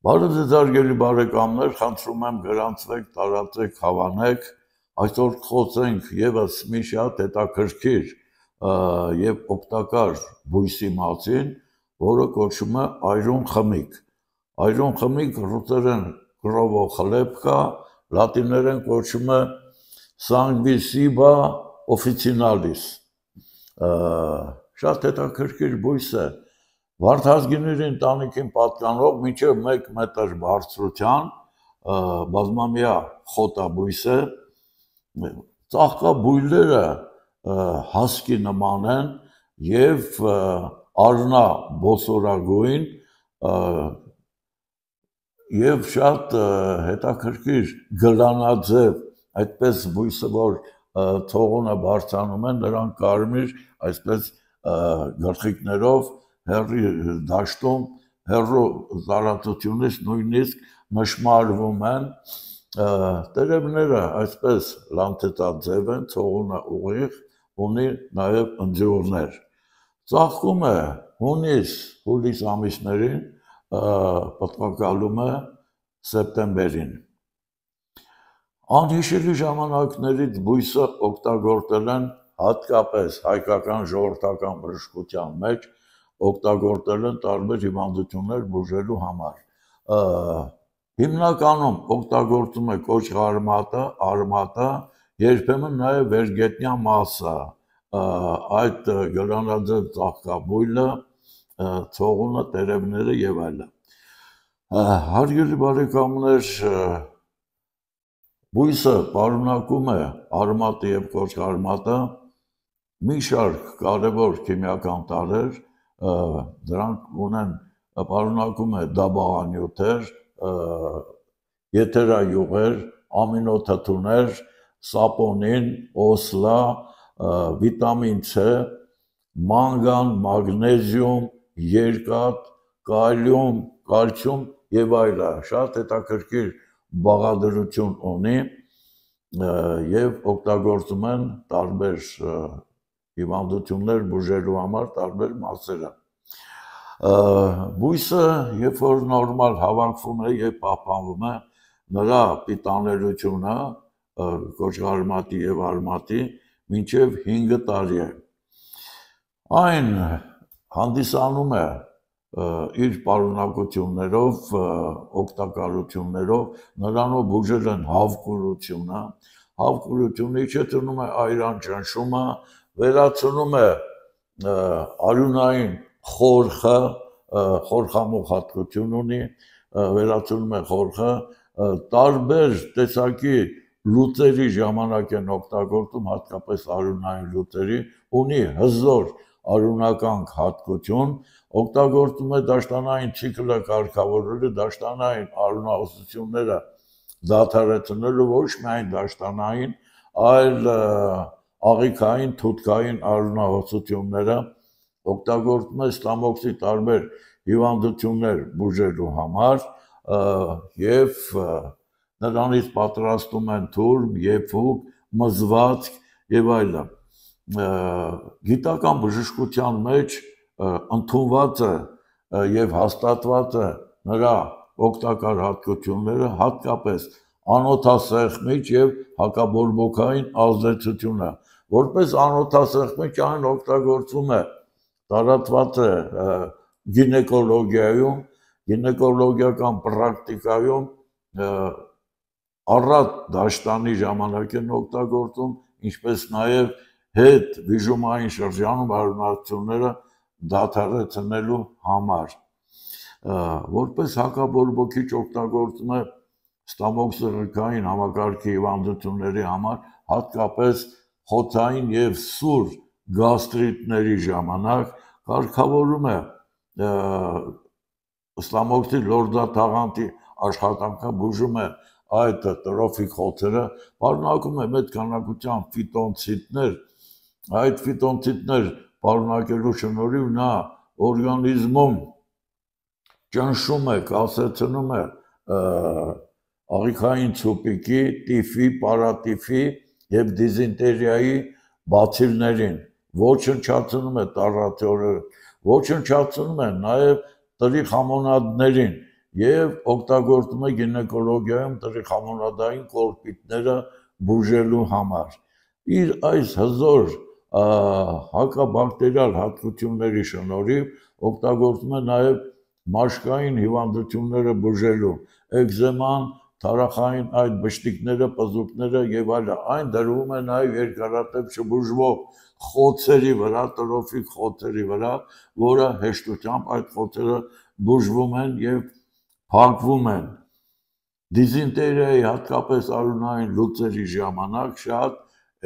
Բարև ձեզ հարգելի բարեկամներ, խնդրում եմ գրանցվեք, տարածեք, հավանեք, այսօր խոսենք եւս մի շատ հետաքրքիր եւ օգտակար բույսի մասին, որը կոչվում է այրուն խմիք։ Այրուն խմիք ռուսերեն կրովո խլեպկա, լատիներեն կոչվում է Sanguisiba officinalis։ Շատ հետաքրքիր բույս է։ Վարդազգիների ընտանիքին պատկանող մինչև 1 մետր բարձրության բազմամյա խոտաբույս է, ծաղկաբույլերը հասկի նման են և առնա բոսորագույն և շատ հետաքրքիր գլանաձև, այդպես բույսը, որ թողունը բարձրանում են, նրանք կարմիր, այսպես գլխիկներով հեռի դաշտում, հեռու տարածությունից նույնիսկ նշմարվում են, տերևները այսպես լանցետաձև են, ցողունը ուղիղ, ունի նաև ընձյուղներ։ Ծաղկում է հունիս ամիսներին, պտղակալում է սեպտեմբերին։ Անհիշելի ժամանակներից բույսը օգտագործել են հատկապես հայկական ժողովրդական բժշկության մեջ, օգտագործել են տարբեր հիվանդություններ բուժելու համար։ Հիմնականում օգտագործում է կոճղարմատը, երբեմն նաև վերգետնյա մասը, այդ գլանաձև ծաղկաբույլը, ցողունը, տերևները եւ այլն։ Հարգելի բարեկամներ, բույսը պարունակում է արմատը եւ կոճղարմատը, մի շարք կարևոր քիմիական տարրեր, դրանք պարունակում է դաբաղանյութեր, եթերայուղեր, ամինոթթուներ, սապոնին, օսլա, վիտամին C, մանգան, մագնեզիում, երկաթ, կալիում, կալցիում եւ այլն, շատ հետաքրքիր բաղադրություն ունի եւ օգտագործում են տարբեր հիվանդություններ բուժելու համար տարբեր մասերը։ Բույսը, երբ որ նորմալ հավաքվում է եւ պահպանվում է, նրա պիտաներությունը կոճղարմատի եւ արմատի մինչեւ 5 տարի է։ Այն հանդիսանում է իր պարունակություններով, օգտակարություններով, նրանով բուժել են հավկուրությունը, հավկուրությունը իջեցնում է այրան ճնշումը, վերացնում է արյունային խորխը, խորխամուխ հատկություն ունի, վերացնում է խորխը, տարբեր տեսակի լուծերի ժամանակ են օգտագործում, հատկապես արյունային լուծերի, ունի հզոր արյունականք հատկություն, օգտագործում է դաշտանային ցիկլը կարգավորելու, դաշտանային արյունահոսությունները դադարեցնելու, ոչ միայն դաշտանային, այլ աղիքային, թութքային արյունահոսությունները, օգտագործում է ստամոքսի տարբեր հիվանդություններ բուժելու համար եւ նրանից պատրաստում են թուրմ, եփուկ, մզվածք եւ այլն։ Գիտական բժշկության մեջ ընդունված է եւ հաստատված է նրա օգտակար հատկությունները, հատկապես անոթասեղմիչ եւ հակաբորբոքային ազդեցությունը։ Որպես անոթասեղմիչ այն օգտագործվում է, տարածված է գինեկոլոգիայում, գինեկոլոգիական պրակտիկայում, առատ դաշտանի ժամանակ են օգտագործում, ինչպես նաև հետ վիժումային շրջանում արյունահոսությունները դադարեցնելու համար։ Որպես հակաբորբոքիչ օգտագործում է ստամոքսեղիկային համակարգի հիվանդությունների համար, հատկապես խոցային եւ սուր գաստրիտների ժամանակ, կարգավորում է ստամոքսի լորձաթաղանթի աշխատանքը, բուժում է այդ տրոֆիկ խոցերը, պարունակում է մեծ քանակությամբ ֆիտոնցիտներ, այդ ֆիտոնցիտներ պարունակելու շնորհիվ նա օրգանիզմում ճնշում է, կասեցնում է աղիքային ցուպիկի, տիֆի, պարատիֆի եւ դիզենտերիայի բացիլներին, ոչնչացնում է տառատորը, ոչնչացնում է նաեւ տրիխոմոնադներին եւ օգտագործում է գինեկոլոգիայում տրիխամոնադային կոլպիտները բուժելու համար։ Իր այս հզոր հակաբակտերիալ հատկությունների շնորհիվ օգտագործում է նաեւ մաշկային հիվանդությունները բուժելու, էկզեման, թարախային այդ բշտիկները, պզուկները եւ այլն, այն դրվում է նաեւ երկարատև չբուժվող խոցերի վրա, տրոֆիկ խոցերի վրա, որը հեշտությամբ այդ խոցերը բուժվում են եւ փակվում են։ Դիզենտերիայի հատկապես արյունային լուծերի ժամանակ շատ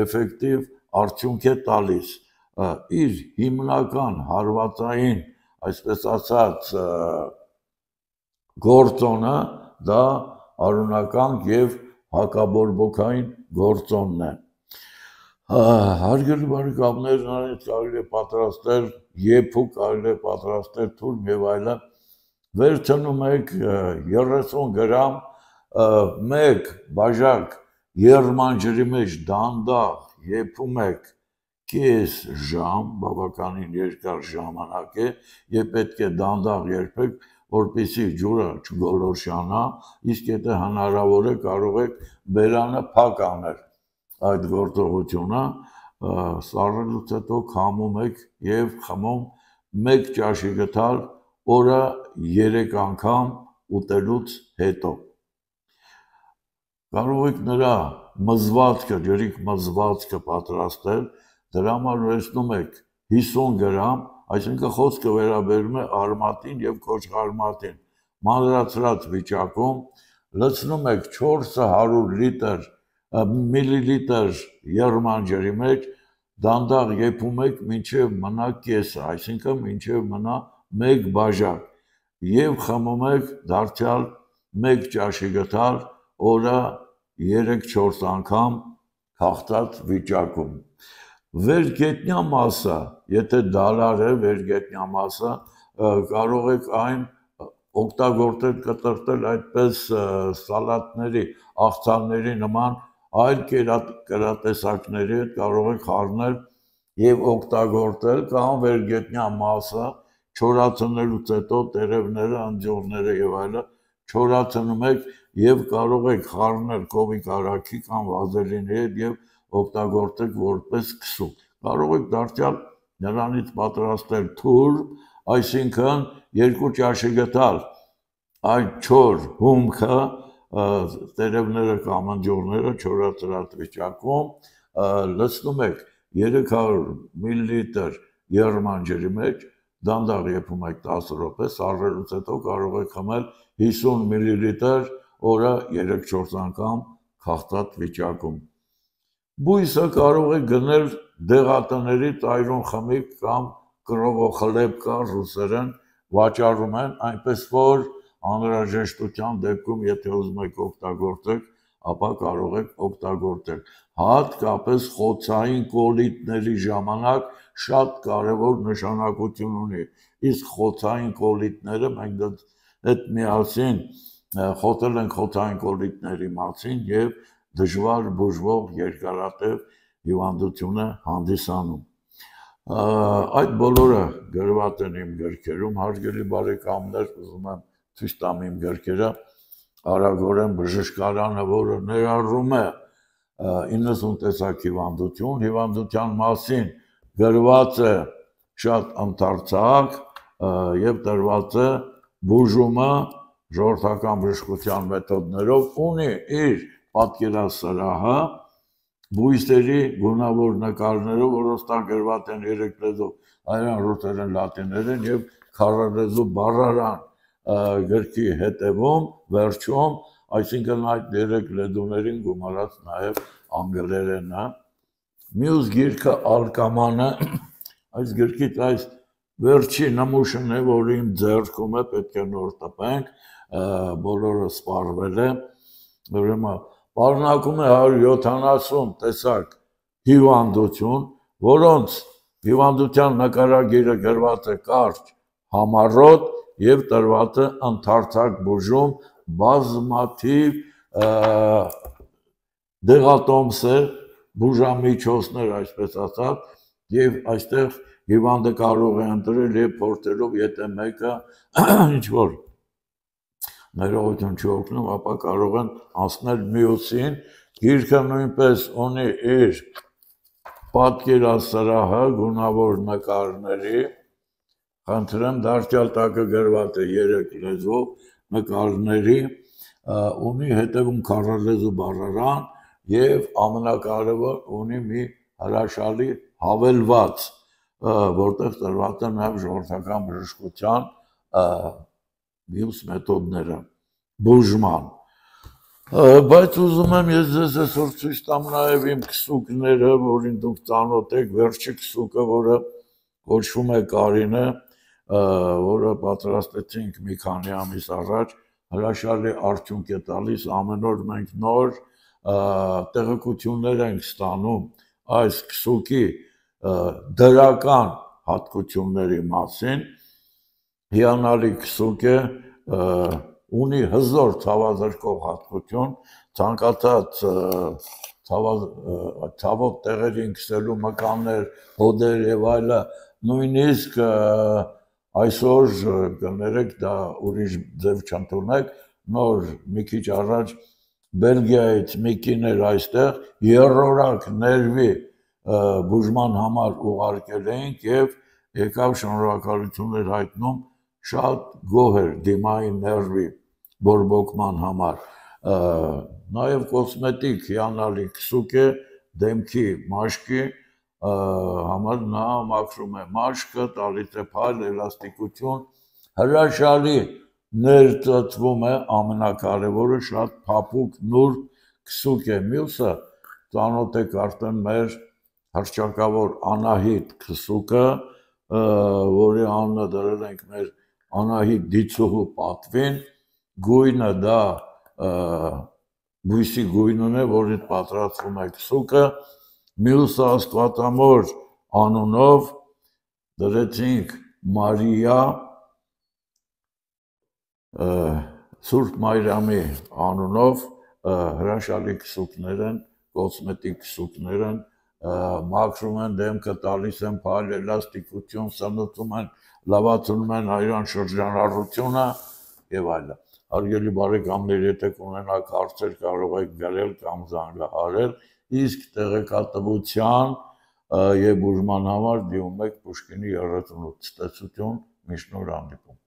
էֆեկտիվ արդյունք է տալիս։ Իր հիմնական հարվածային, այսպես ասած, գործոնը դա արյունական եւ հակաբորբոքային գործոնն է։ Հարգելի բարեկամներ, նրանից կարելի է պատրաստել եփու, կարելի է պատրաստել թուրմ եւ այլն։ Վերցնում եք 30 գրամ մեկ բաժակ երմանջրի մեջ դանդաղ եփում եք կես ժամ, բավականին երկար ժամանակ է, եւ պետք է դանդաղ երբեք, որպեսզի ջուրը չգոլորշանա, իսկ եթե հնարավոր է կարող եք բերանը փակ անել այդ գործողությունը, սառնելուց հետո քամում եք եւ խմում 1 ճաշի գթալ օրը 3 անգամ ուտելուց հետո։ Կարող եք նրա մզվածքը, ջրիկ մզվածքը պատրաստել, դրա համար վերցնում եք 50 գրամ, այսինքն խոսքը վերաբերում է արմատին եւ կոճղարմատին, մանրացրած վիճակում, լցնում եք 400 միլիլիտր երմանջրի մեջ, դանդաղ եփում եք մինչև մնա կեսը, այսինքն մինչև մնա 1 բաժակ եւ խմում եք դարձյալ 1 ճաշի գթալ օրը 3-4 անգամ քաղցած վիճակում։ Վերգետնյա մասը, եթե դալար է վերգետնյա մասը, կարող եք այն օգտագործել, կտրտել այդպես սալատների, աղցանների նման այլ կերատեսակների հետ կարող եք խառնել եւ օգտագործել, կամ վերգետնյա մասը չորացնելուց հետո տերևները, անդյուրները եւ այլն չորացնում եք եւ կարող եք խառնել կովիկ արաքի կամ վազելինի հետ եւ օգտագործել որպես քսու։ Կարող եք դարձյալ նրանից պատրաստել թուրմ, այսինքն 2 ճաշի գթալ այդ չոր հումքը, տերևները կամ անդյուրները չորացրած վիճակում, լցնում եք 300 միլիլիտր երմանջրի մեջ, դանդաղ եփում եք 10 րոպե, սառնելուց հետո կարող եք խմել 50 միլիլիտր օրը 3-4 անգամ քաղցած վիճակում։ Բույսը կարող է գնել դեղատների ծայրուն խմիք կամ կրովոխլեպկա ռուսերեն վաճառում են, այնպես որ անհրաժեշտության դեպքում, եթե ուզում եք օգտագործել, ապա կարող եք օգտագործել։ Հատկապես խոցային կոլիտների ժամանակ շատ կարևոր նշանակություն ունի։ Իսկ խոցային կոլիտները մենք այդ միասին խոսել ենք խոցային կոլիտների մասին եւ դժվար բուժվող երկարատև հիվանդություն է հանդիսանում։ Այդ բոլորը գրված են իմ գրքերում, հարգելի բարեկամներ, ուզում եմ ցույց տամ իմ գրքերը, արագորեն բժշկարանը, որը ներառում է 90 տեսակ հիվանդություն, հիվանդության մասին գրված է շատ ընդարձակ եւ տրված է բուժումը ժողովրդական բժշկության մեթոդներով, ունի իր պատկերասրահը, բույսերի գունավոր նկարներով, որոնց տակ գրված են 3 լեզվով, հայերեն, ռուսերեն, լատիներեն եւ քառալեզու բառարան գրքի հետևում, վերջում, այսինքն այդ 3 լեզուներին գումարած նաեւ անգլերենը։ Մյուս գիրքը Ալկամանը, այս գրքից այս վերջի նմուշն է, որը իմ ձեռքում է, պետք է նոր տպենք, բոլորը սպառվել է, ուրեմն պարունակում է 170 տեսակ հիվանդություն, որոնց հիվանդության նկարագիրը գրված է կարճ, համառոտ եւ տրված է ընդարձակ բուժում, բազմաթիվ դեղատոմսեր, բուժամիջոցներ, այսպես ասած, եւ այստեղ հիվանդը կարող է ընտրել եւ փորձելով, եթե մեկը ինչ որ ներողություն չի օգնում, ապա կարող են անցնել մյուսին։ Գիրքը նույնպես ունի իր պատկերասրահը գունավոր նկարների, խնդրեմ, դարձյալ տակը գրված է 3 լեզվով նկարների, ունի հետևում քառալեզու բառարան եւ ամենակարևոր ունի մի հրաշալի հավելված, որտեղ տրված է նաեւ ժողովրդական բժշկության մյուս մեթոդները, բուժման։ Բայց ուզում եմ ես ձեզ այսօր ցույց տամ նաև իմ քսուկները, որին դուք ծանոթ եք, վերջի քսուկը, որը կոչվում է Կարինը, որը պատրաստեցինք մի քանի ամիս առաջ, հրաշալի արդյունք է տալիս, ամեն օր մենք նոր տեղեկություններ ենք ստանում այս քսուկի դրական հատկությունների մասին։ Հիանալի քսուկ է, ունի հզոր ցավազրկող հատկություն, ցանկացած ցավոտ տեղերին քսելու մկաններ, հոդեր եւ այլը, նույնիսկ այսօր կներեք դա ուրիշ ձև չընդունեք, նոր մի քիչ առաջ Բելգիայից մի կին էր այստեղ, երրորդ ներվի բուժման համար ուղարկել էինք եւ եկավ շնորհակալություններ հայտնում, շատ գոհ էր դիմային ներվի բորբոքման համար, նաև կոսմետիկ հիանալի քսուկ է դեմքի մաշկի համար, նա մաքրում է մաշկը, տալիս է փայլ, էլաստիկություն, հրաշալի ներծծվում է, ամենակարևորը շատ փափուկ նուրբ քսուկ է, մյուսը ծանոթ եք արդեն մեր հռչակավոր Անահիտ քսուկը, որի անունը դրել ենք մեր Անահիտ դիցուհու պատվին, գույնը դա բույսի գույնն է, որից պատրաստվում է քսուկը, մյուսը Աստվածամոր անունով դրեցինք Մարիա Սուրբ Մարիամի անունով, հրաշալի քսուկներ են, կոսմետիկ քսուկներ են, մաքրում են դեմքը, տալիս են փայլ, էլաստիկություն, սնուցում են, լավացնում են այրան շրջանառությունը եւ այլն։ Հարգելի բարեկամներ, եթե կունենաք հարցեր, կարող եք գրել կամ զանգահարել, իսկ տեղեկատվության եւ բուժման համար դիմում եք Պուշկինի 38 ցտեսություն, միշտ նոր հանդիպում։